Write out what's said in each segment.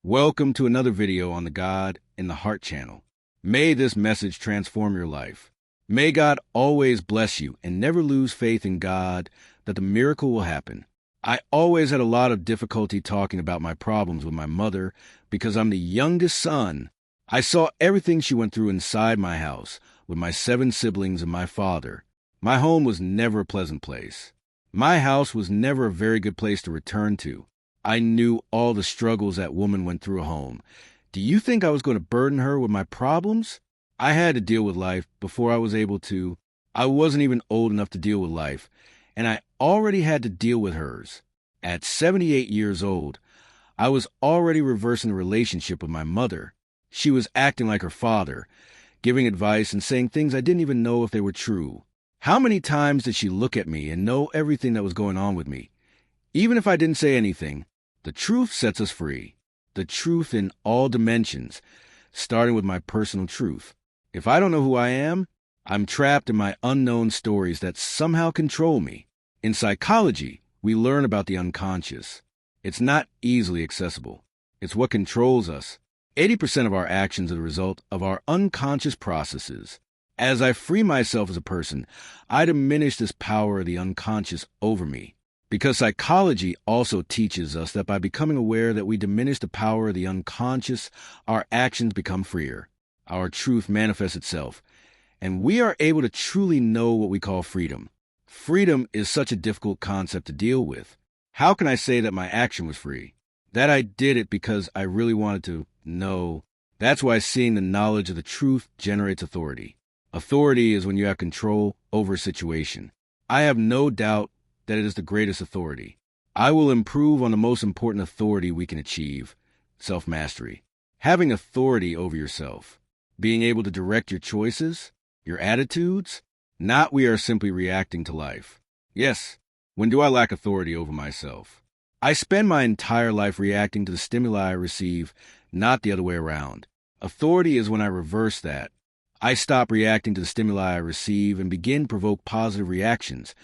Welcome to another video on the God in the Heart channel. May this message transform your life. May God always bless you and never lose faith in God that the miracle will happen. I always had a lot of difficulty talking about my problems with my mother because I'm the youngest son. I saw everything she went through inside my house with my 7 siblings and my father. My home was never a pleasant place. My house was never a very good place to return to. I knew all the struggles that woman went through at home. Do you think I was going to burden her with my problems? I had to deal with life before I was able to. I wasn't even old enough to deal with life, and I already had to deal with hers. At 78 years old, I was already reversing the relationship with my mother. She was acting like her father, giving advice and saying things I didn't even know if they were true. How many times did she look at me and know everything that was going on with me? Even if I didn't say anything, the truth sets us free. The truth in all dimensions, starting with my personal truth. If I don't know who I am, I'm trapped in my unknown stories that somehow control me. In psychology, we learn about the unconscious. It's not easily accessible. It's what controls us. 80% of our actions are the result of our unconscious processes. As I free myself as a person, I diminish this power of the unconscious over me. Because psychology also teaches us that by becoming aware that we diminish the power of the unconscious, our actions become freer. Our truth manifests itself, and we are able to truly know what we call freedom. Freedom is such a difficult concept to deal with. How can I say that my action was free? That I did it because I really wanted to know. That's why seeing the knowledge of the truth generates authority. Authority is when you have control over a situation. I have no doubt that it is the greatest authority. I will improve on the most important authority we can achieve, self-mastery. Having authority over yourself. Being able to direct your choices, your attitudes. Not we are simply reacting to life. Yes, when do I lack authority over myself? I spend my entire life reacting to the stimuli I receive, not the other way around. Authority is when I reverse that. I stop reacting to the stimuli I receive and begin to provoke positive reactions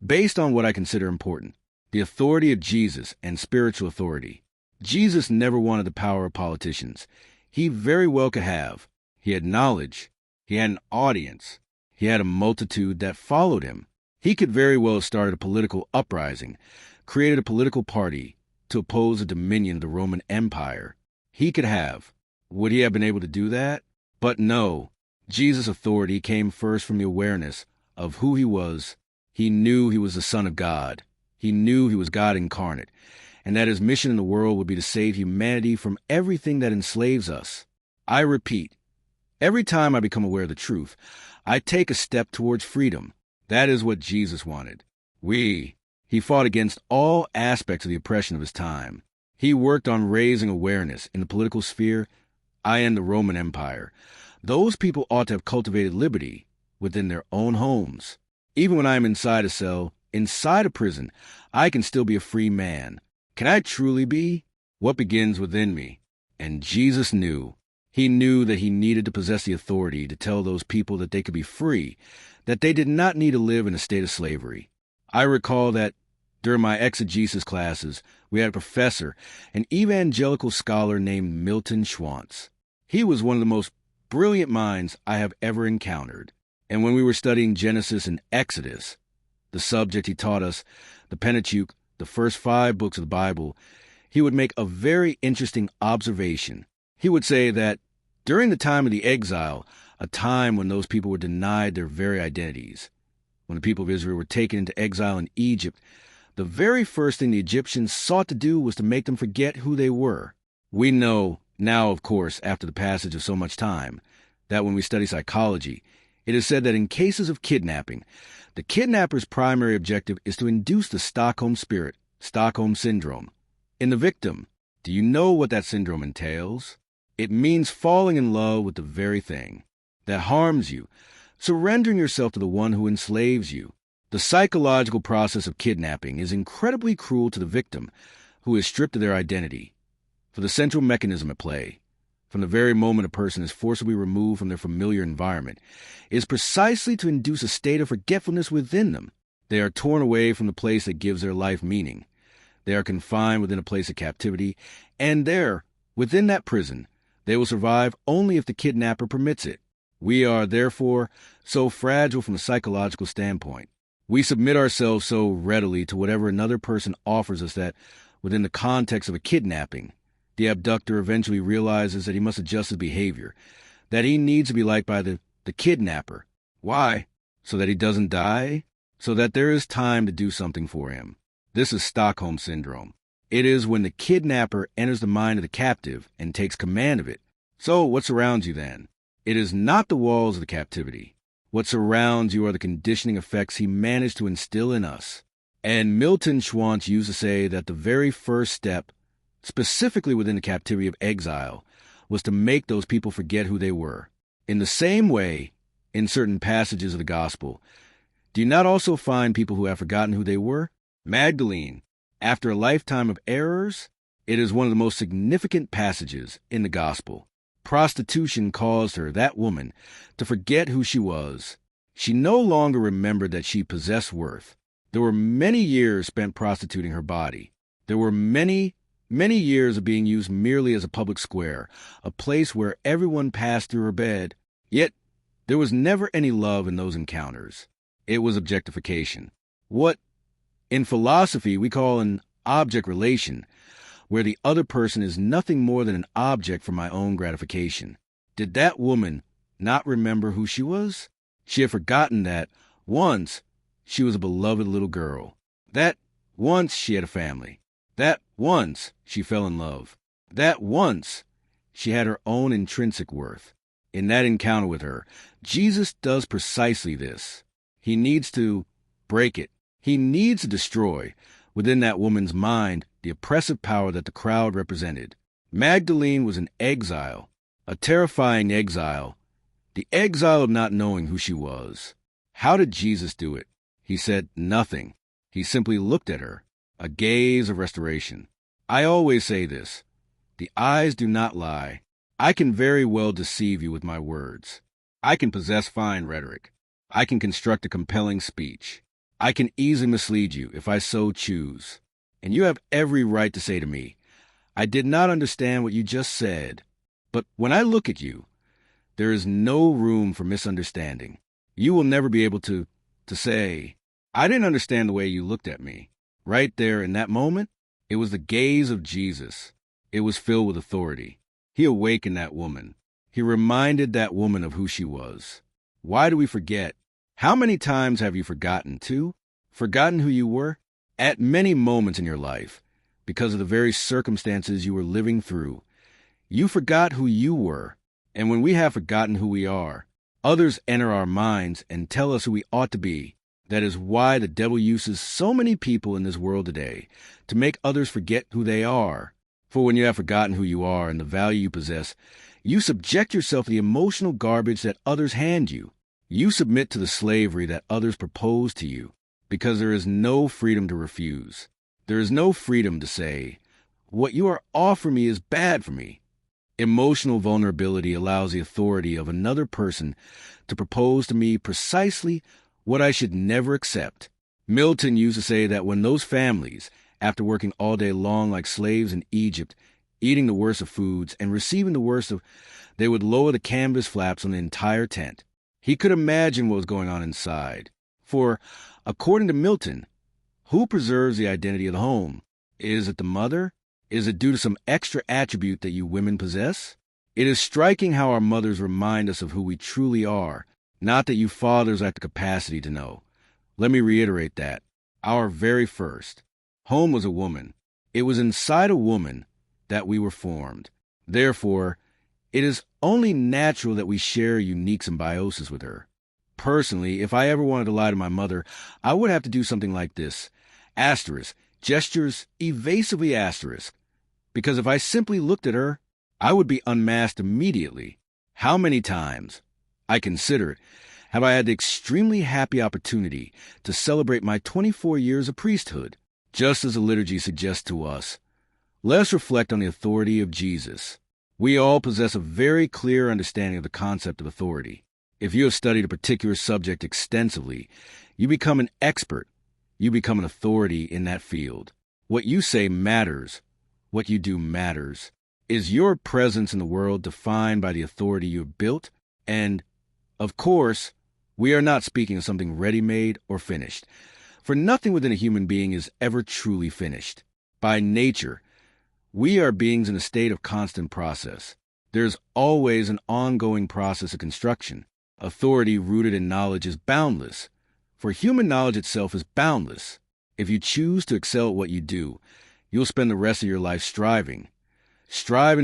based on what I consider important. The authority of Jesus and spiritual authority. Jesus never wanted the power of politicians. He very well could have. He had knowledge. He had an audience. He had a multitude that followed him. He could very well have started a political uprising, created a political party to oppose the dominion of the Roman Empire. He could have. Would he have been able to do that? But no. Jesus' authority came first from the awareness of who he was. He knew he was the Son of God. He knew he was God incarnate, and that his mission in the world would be to save humanity from everything that enslaves us. I repeat, every time I become aware of the truth, I take a step towards freedom. That is what Jesus wanted. He fought against all aspects of the oppression of his time. He worked on raising awareness in the political sphere. I am the Roman Empire. Those people ought to have cultivated liberty within their own homes. Even when I am inside a cell, inside a prison, I can still be a free man. Can I truly be? What begins within me? And Jesus knew. He knew that he needed to possess the authority to tell those people that they could be free, that they did not need to live in a state of slavery. I recall that during my exegesis classes, we had a professor, an evangelical scholar named Milton Schwantz. He was one of the most brilliant minds I have ever encountered. And when we were studying Genesis and Exodus, the subject he taught us, the Pentateuch, the first 5 books of the Bible, he would make a very interesting observation. He would say that during the time of the exile, a time when those people were denied their very identities, when the people of Israel were taken into exile in Egypt, the very first thing the Egyptians sought to do was to make them forget who they were. We know now, of course, after the passage of so much time, that when we study psychology, it is said that in cases of kidnapping, the kidnapper's primary objective is to induce the Stockholm spirit, Stockholm syndrome, in the victim. Do you know what that syndrome entails? It means falling in love with the very thing that harms you, surrendering yourself to the one who enslaves you. The psychological process of kidnapping is incredibly cruel to the victim, who is stripped of their identity. For the central mechanism at play, from the very moment a person is forcibly removed from their familiar environment, is precisely to induce a state of forgetfulness within them. They are torn away from the place that gives their life meaning. They are confined within a place of captivity, and there, Within that prison, they will survive only if the kidnapper permits it. We are, therefore, so fragile from a psychological standpoint. We submit ourselves so readily to whatever another person offers us that, within the context of a kidnapping, the abductor eventually realizes that he must adjust his behavior, that he needs to be liked by the kidnapper. Why? So that he doesn't die? So that there is time to do something for him. This is Stockholm Syndrome. It is when the kidnapper enters the mind of the captive and takes command of it. So what surrounds you then? It is not the walls of the captivity. What surrounds you are the conditioning effects he managed to instill in us. And Milton Schwantz used to say that the very first step, specifically within the captivity of exile, was to make those people forget who they were. In the same way, in certain passages of the gospel, do you not also find people who have forgotten who they were? Magdalene, after a lifetime of errors, it is one of the most significant passages in the gospel. Prostitution caused her, that woman, to forget who she was. She no longer remembered that she possessed worth. There were many years spent prostituting her body. There were many years of being used merely as a public square, a place where everyone passed through her bed. Yet, there was never any love in those encounters. It was objectification. What, in philosophy, we call an object relation, where the other person is nothing more than an object for my own gratification. Did that woman not remember who she was? She had forgotten that once she was a beloved little girl, that once she had a family, that once she fell in love, that once she had her own intrinsic worth. In that encounter with her, Jesus does precisely this. He needs to break it. He needs to destroy, within that woman's mind, the oppressive power that the crowd represented. Magdalene was an exile, a terrifying exile, the exile of not knowing who she was. How did Jesus do it? He said nothing. He simply looked at her, a gaze of restoration. I always say this: the eyes do not lie. I can very well deceive you with my words. I can possess fine rhetoric. I can construct a compelling speech. I can easily mislead you if I so choose. And you have every right to say to me, I did not understand what you just said. But when I look at you, there is no room for misunderstanding. You will never be able to say, I didn't understand the way you looked at me. Right there in that moment, it was the gaze of Jesus. It was filled with authority. He awakened that woman. He reminded that woman of who she was. Why do we forget? How many times have you forgotten, too? Forgotten who you were? At many moments in your life, because of the very circumstances you were living through, you forgot who you were. And when we have forgotten who we are, others enter our minds and tell us who we ought to be. That is why the devil uses so many people in this world today to make others forget who they are. For when you have forgotten who you are and the value you possess, you subject yourself to the emotional garbage that others hand you. You submit to the slavery that others propose to you, because there is no freedom to refuse. There is no freedom to say, what you are offering me is bad for me. Emotional vulnerability allows the authority of another person to propose to me precisely what I should never accept. Milton used to say that when those families, after working all day long like slaves in Egypt, eating the worst of foods and receiving the worst of, they would lower the canvas flaps on the entire tent. He could imagine what was going on inside. For, according to Milton, who preserves the identity of the home? Is it the mother? Is it due to some extra attribute that you women possess? It is striking how our mothers remind us of who we truly are, not that you fathers lack the capacity to know. Let me reiterate that. Our very first home was a woman. It was inside a woman that we were formed. Therefore, it is only natural that we share a unique symbiosis with her. Personally, if I ever wanted to lie to my mother, I would have to do something like this. Asterisk, gestures evasively asterisk. Because if I simply looked at her, I would be unmasked immediately. How many times, I consider it, have I had the extremely happy opportunity to celebrate my 24 years of priesthood? Just as the liturgy suggests to us, let us reflect on the authority of Jesus. We all possess a very clear understanding of the concept of authority. If you have studied a particular subject extensively, you become an expert. You become an authority in that field. What you say matters. What you do matters. Is your presence in the world defined by the authority you have built? And, of course, we are not speaking of something ready-made or finished, for nothing within a human being is ever truly finished. By nature, we are beings in a state of constant process. There's always an ongoing process of construction. Authority rooted in knowledge is boundless, for human knowledge itself is boundless. If you choose to excel at what you do, you'll spend the rest of your life striving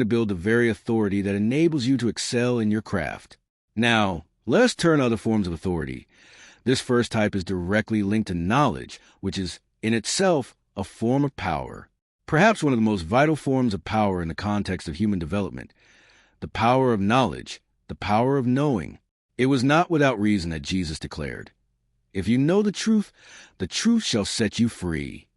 to build the very authority that enables you to excel in your craft. Now, let us turn to other forms of authority. This first type is directly linked to knowledge, which is in itself a form of power. Perhaps one of the most vital forms of power in the context of human development. The power of knowledge, the power of knowing. It was not without reason that Jesus declared, "If you know the truth shall set you free."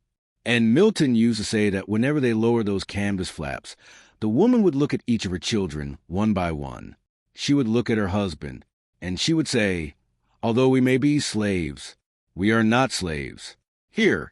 And Milton used to say that whenever they lowered those canvas flaps, the woman would look at each of her children one by one. She would look at her husband, and she would say, "Although we may be slaves, we are not slaves." Here,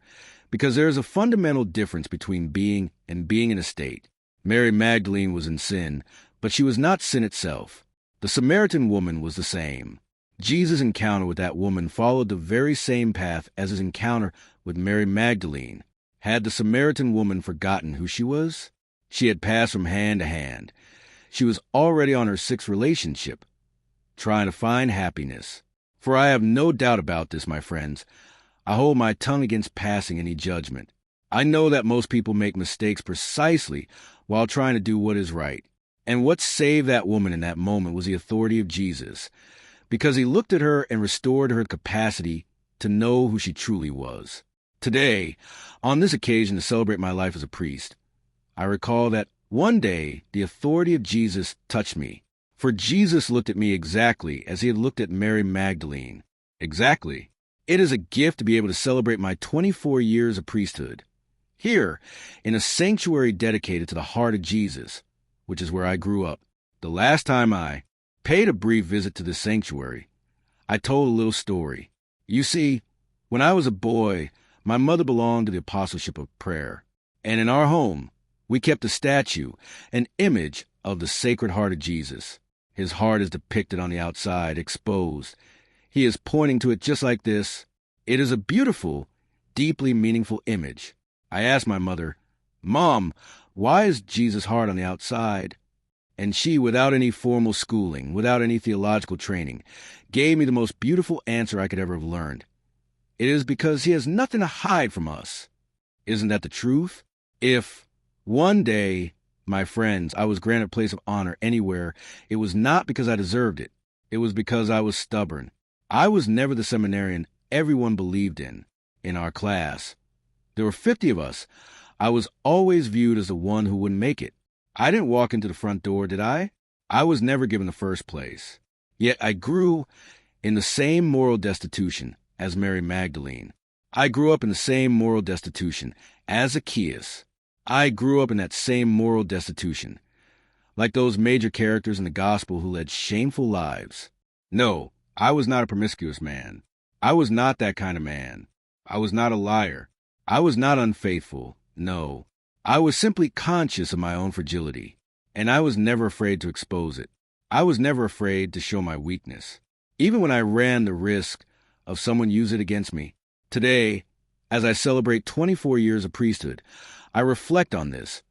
because there is a fundamental difference between being and being in a state. Mary Magdalene was in sin, but she was not sin itself. The Samaritan woman was the same. Jesus' encounter with that woman followed the very same path as his encounter with Mary Magdalene. Had the Samaritan woman forgotten who she was? She had passed from hand to hand. She was already on her sixth relationship, trying to find happiness. For I have no doubt about this, my friends. I hold my tongue against passing any judgment. I know that most people make mistakes precisely while trying to do what is right. And what saved that woman in that moment was the authority of Jesus, because he looked at her and restored her capacity to know who she truly was. Today, on this occasion to celebrate my life as a priest, I recall that one day the authority of Jesus touched me. For Jesus looked at me exactly as he had looked at Mary Magdalene. Exactly. It is a gift to be able to celebrate my 24 years of priesthood here in a sanctuary dedicated to the heart of Jesus, which is where I grew up. The last time I paid a brief visit to this sanctuary, I told a little story. You see, when I was a boy, my mother belonged to the Apostleship of Prayer, and in our home, we kept a statue, an image of the Sacred Heart of Jesus. His heart is depicted on the outside, exposed. He is pointing to it just like this. It is a beautiful, deeply meaningful image. I asked my mother, "Mom, why is Jesus' heart on the outside?" And she, without any formal schooling, without any theological training, gave me the most beautiful answer I could ever have learned. It is because he has nothing to hide from us. Isn't that the truth? If one day, my friends, I was granted a place of honor anywhere, it was not because I deserved it. It was because I was stubborn. I was never the seminarian everyone believed in our class. There were 50 of us. I was always viewed as the one who wouldn't make it. I didn't walk into the front door, did I? I was never given the first place. Yet I grew in the same moral destitution as Mary Magdalene. I grew up in the same moral destitution as Zacchaeus. I grew up in that same moral destitution, like those major characters in the gospel who led shameful lives. No, I was not a promiscuous man. I was not that kind of man. I was not a liar. I was not unfaithful. No, I was simply conscious of my own fragility, and I was never afraid to expose it. I was never afraid to show my weakness, even when I ran the risk of someone use it against me. Today, as I celebrate 24 years of priesthood, I reflect on this,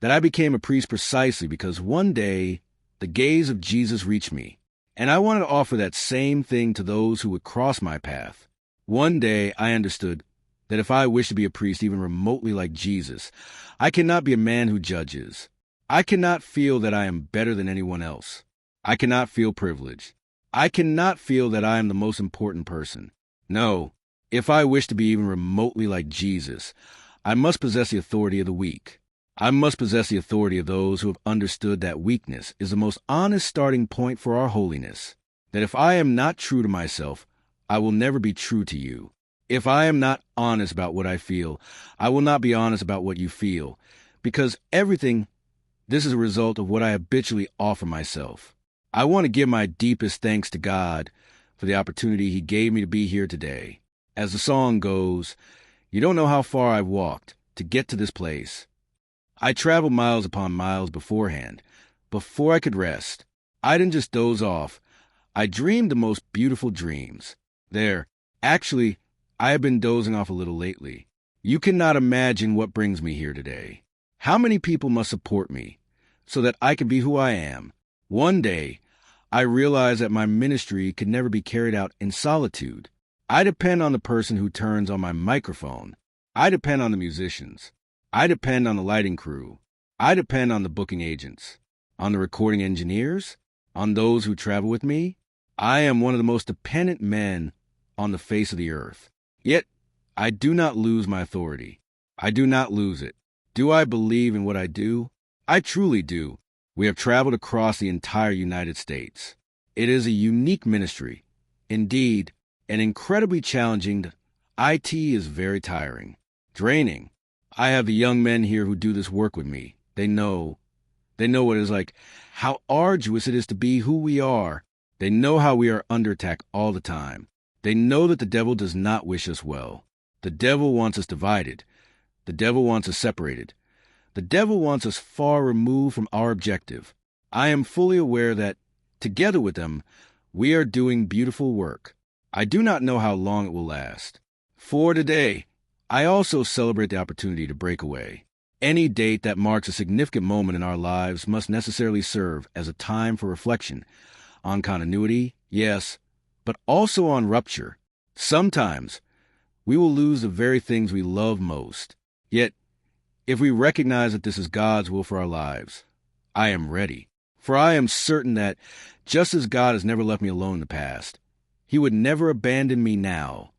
that I became a priest precisely because one day the gaze of Jesus reached me, and I wanted to offer that same thing to those who would cross my path. One day I understood that if I wish to be a priest even remotely like Jesus, I cannot be a man who judges. I cannot feel that I am better than anyone else. I cannot feel privileged. I cannot feel that I am the most important person. No, if I wish to be even remotely like Jesus, I must possess the authority of the weak. I must possess the authority of those who have understood that weakness is the most honest starting point for our holiness. That if I am not true to myself, I will never be true to you. If I am not honest about what I feel, I will not be honest about what you feel, because everything, this is a result of what I habitually offer myself. I want to give my deepest thanks to God for the opportunity he gave me to be here today. As the song goes, you don't know how far I've walked to get to this place. I traveled miles upon miles beforehand, before I could rest. I didn't just doze off. I dreamed the most beautiful dreams. Actually, I have been dozing off a little lately. You cannot imagine what brings me here today. How many people must support me so that I can be who I am? One day, I realized that my ministry could never be carried out in solitude. I depend on the person who turns on my microphone. I depend on the musicians. I depend on the lighting crew. I depend on the booking agents, on the recording engineers, on those who travel with me. I am one of the most dependent men on the face of the earth. Yet, I do not lose my authority. I do not lose it. Do I believe in what I do? I truly do. We have traveled across the entire United States. It is a unique ministry. Indeed, and incredibly challenging. IT is very tiring, draining. I have the young men here who do this work with me. They know what it is like, how arduous it is to be who we are. They know how we are under attack all the time. They know that the devil does not wish us well. The devil wants us divided. The devil wants us separated. The devil wants us far removed from our objective. I am fully aware that, together with them, we are doing beautiful work. I do not know how long it will last. For today, I also celebrate the opportunity to break away. Any date that marks a significant moment in our lives must necessarily serve as a time for reflection on continuity, yes, but also on rupture. Sometimes, we will lose the very things we love most. Yet, if we recognize that this is God's will for our lives, I am ready. For I am certain that, just as God has never left me alone in the past, He would never abandon me now.